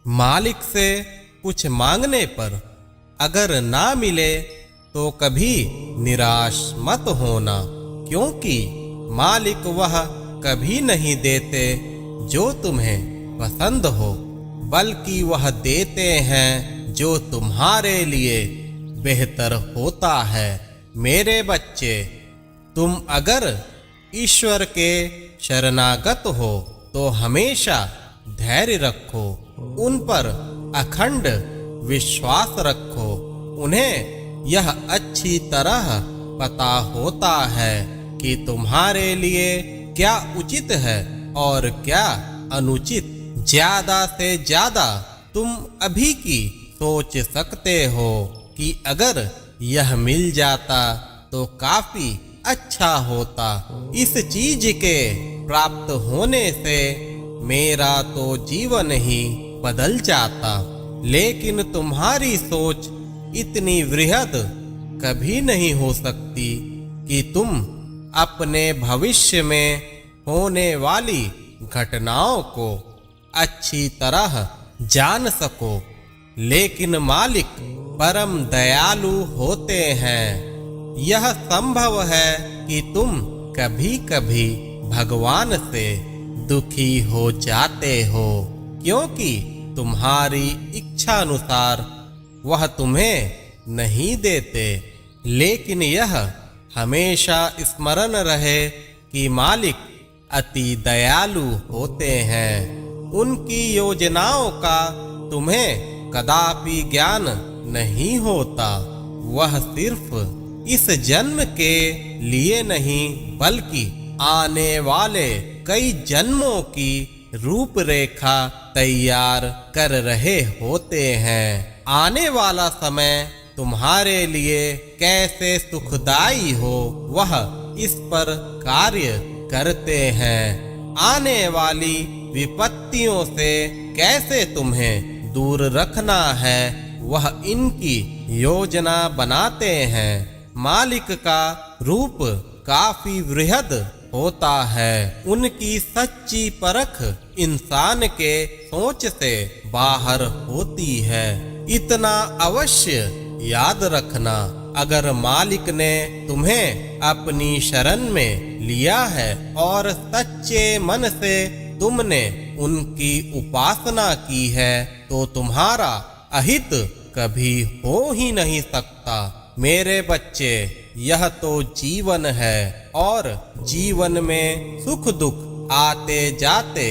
मालिक से कुछ मांगने पर अगर ना मिले तो कभी निराश मत होना, क्योंकि मालिक वह कभी नहीं देते जो तुम्हें पसंद हो, बल्कि वह देते हैं जो तुम्हारे लिए बेहतर होता है। मेरे बच्चे, तुम अगर ईश्वर के शरणागत हो तो हमेशा धैर्य रखो, उन पर अखंड विश्वास रखो। उन्हें यह अच्छी तरह पता होता है कि तुम्हारे लिए क्या उचित है और क्या अनुचित। ज्यादा से ज्यादा तुम अभी की सोच सकते हो कि अगर यह मिल जाता तो काफी अच्छा होता। इस चीज के प्राप्त होने से मेरा तो जीवन ही बदल जाता, लेकिन तुम्हारी सोच इतनी वृहद कभी नहीं हो सकती कि तुम अपने भविष्य में होने वाली घटनाओं को अच्छी तरह जान सको। लेकिन मालिक परम दयालु होते हैं। यह संभव है कि तुम कभी कभी भगवान से दुखी हो जाते हो, क्योंकि तुम्हारी इच्छा अनुसार वह तुम्हें नहीं देते। लेकिन यह हमेशा स्मरण रहे कि मालिक अति दयालु होते हैं। उनकी योजनाओं का तुम्हें कदापि ज्ञान नहीं होता। वह सिर्फ इस जन्म के लिए नहीं बल्कि आने वाले कई जन्मों की रूपरेखा तैयार कर रहे होते हैं। आने वाला समय तुम्हारे लिए कैसे सुखदाई हो, वह इस पर कार्य करते हैं। आने वाली विपत्तियों से कैसे तुम्हें दूर रखना है, वह इनकी योजना बनाते हैं। मालिक का रूप काफी वृहद होता है। उनकी सच्ची परख इंसान के सोच से बाहर होती है। इतना अवश्य याद रखना, अगर मालिक ने तुम्हें अपनी शरण में लिया है और सच्चे मन से तुमने उनकी उपासना की है, तो तुम्हारा अहित कभी हो ही नहीं सकता। मेरे बच्चे, यह तो जीवन है और जीवन में सुख दुख आते जाते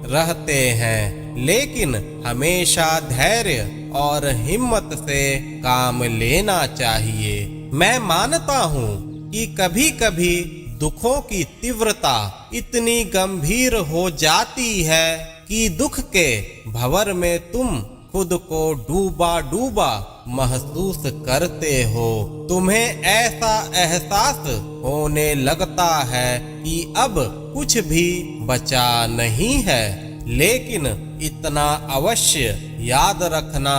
रहते हैं, लेकिन हमेशा धैर्य और हिम्मत से काम लेना चाहिए। मैं मानता हूँ कि कभी कभी दुखों की तीव्रता इतनी गंभीर हो जाती है कि दुख के भंवर में तुम खुद को डूबा डूबा महसूस करते हो। तुम्हें ऐसा एहसास होने लगता है कि अब कुछ भी बचा नहीं है। लेकिन इतना अवश्य याद रखना,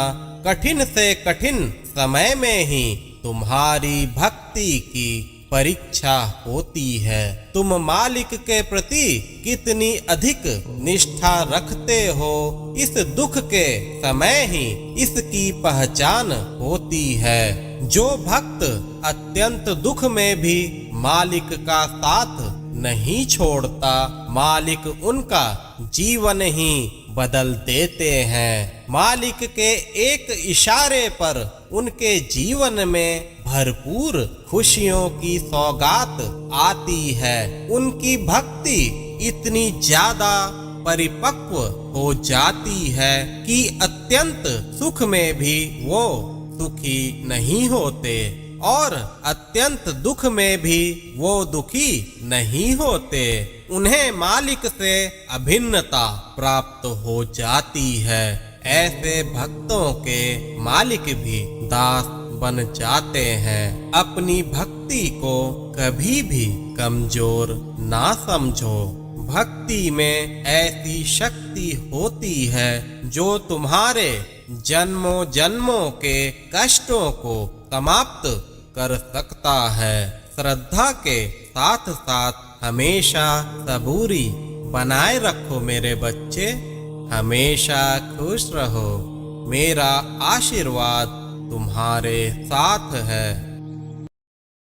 कठिन से कठिन समय में ही तुम्हारी भक्ति की परीक्षा होती है। तुम मालिक के प्रति कितनी अधिक निष्ठा रखते हो, इस दुख के समय ही इसकी पहचान होती है। जो भक्त अत्यंत दुख में भी मालिक का साथ नहीं छोड़ता, मालिक उनका जीवन ही बदल देते हैं। मालिक के एक इशारे पर उनके जीवन में भरपूर खुशियों की सौगात आती है। उनकी भक्ति इतनी ज्यादा परिपक्व हो जाती है कि अत्यंत सुख में भी वो सुखी नहीं होते और अत्यंत दुख में भी वो दुखी नहीं होते। उन्हें मालिक से अभिन्नता प्राप्त हो जाती है। ऐसे भक्तों के मालिक भी दास बन जाते हैं। अपनी भक्ति को कभी भी कमजोर ना समझो। भक्ति में ऐसी शक्ति होती है जो तुम्हारे जन्मों जन्मों के कष्टों को समाप्त कर सकता है। श्रद्धा के साथ साथ हमेशा सबूरी बनाए रखो मेरे बच्चे। हमेशा खुश रहो। मेरा आशीर्वाद तुम्हारे साथ है।